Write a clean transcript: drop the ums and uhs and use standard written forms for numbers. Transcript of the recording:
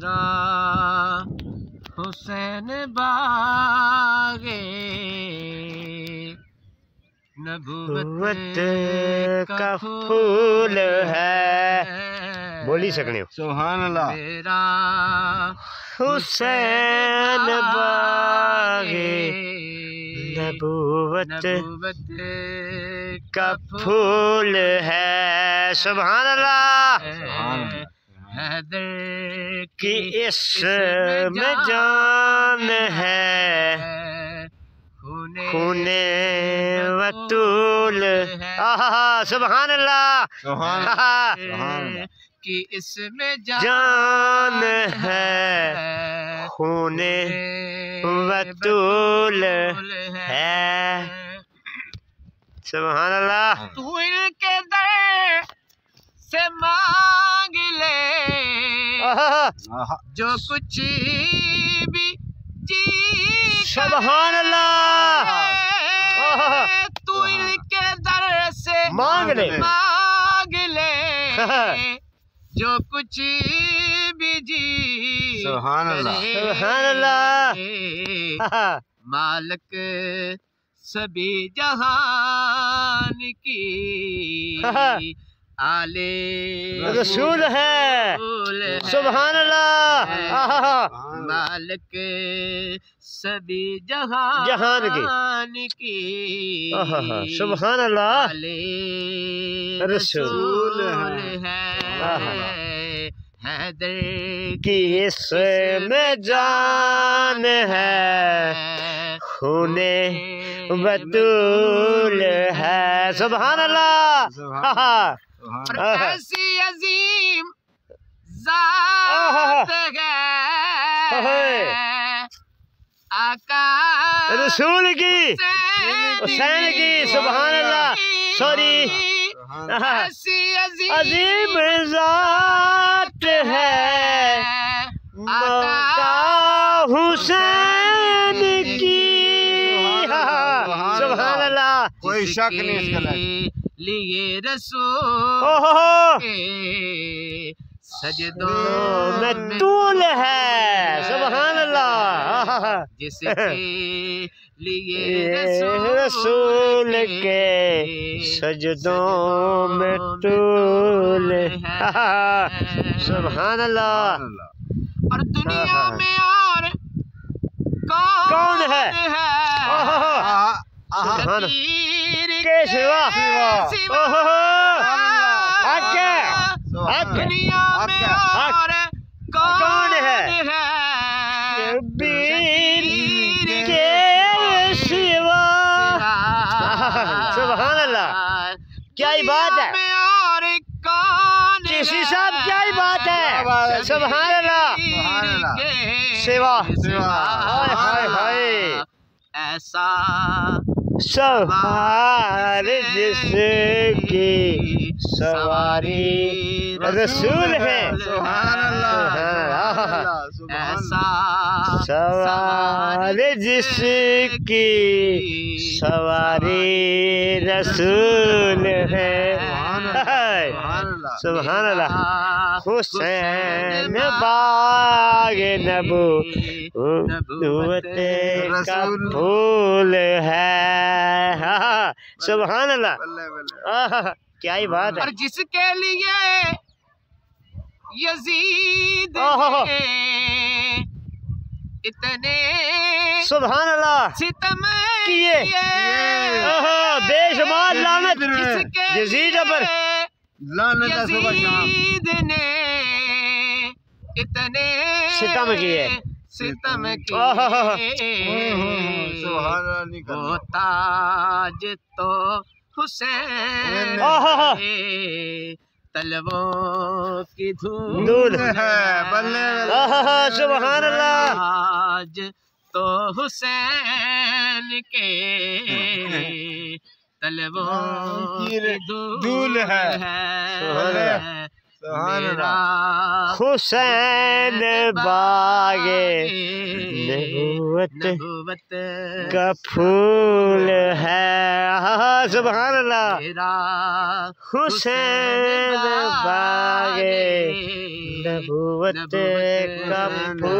मेरा हुसैन बागे नबूवत का फूल है। बोल ही सकने हो। सुभान अल्लाह। मेरा हुसैन बागे नबूवत का फूल है। सुभान अल्लाह। हैदर कि इसमें जान है, खूने वतूल। सुभान अल्लाह। कि इसमें जान है, खूने वतूल है। सुभान अल्लाह। तू इनके दर से मांग ले जो कुछ भी जी। सुभान अल्लाह। तू इनके दर से मांग ले जो कुछ भी जी। सुभान अल्लाह। सुभान अल्लाह। मालिक सभी जहान की आले रसूल है। सुभान अल्लाह। मालिक सभी जहान की सुभान अल्लाह। आले रसूल है। हैदर कि इसमें जान है, खूने बतूल है। सुभान अल्लाह। ऐसी अजीम ज़ात है आका रसूल की, हुसैन की। सुभान अल्लाह। सॉरी। ऐसी अजीम ज़ात है आका हुसैन की। सुभान अल्लाह। कोई शक नहीं इसके लिए रसूल के सजदों में तूल है। सुभान अल्लाह। जिसके लिए रसूल के सजदों में तूल है। सुभान अल्लाह। और दुनिया में और कौन है शबीर के सिवा। दुनिया में और कौन है शबीर के सिवा। सुभान अल्लाह। क्या ही बात है। और कौन किसी साहब क्या ही बात है। सुभान अल्लाह। सिवा। हाय हाय हाय। ऐसा सवार जिसकी सवारी रसूल है। सुभान अल्लाह। ऐसा सवार जिसकी सवारी रसूल है। सुभान अल्लाह। हुसैन बाग नबूवत का फूल है। सुभान अल्लाह। क्या ही बात है। और जिसके लिए यजीद इतने सुभान अल्लाह सितम किए। बेशुमार लानत यजीद पर। यजीद ने इतने सितम किए। वो ताज तो हुसैन तलवों की धूल है। बल्ले सुभान अल्लाह। आज तो हुसैन के तलवों की धूल है। हुसैन बागे नबूवत का फूल है। सुभान अल्लाह। हुसैन बागे नबूवत का फूल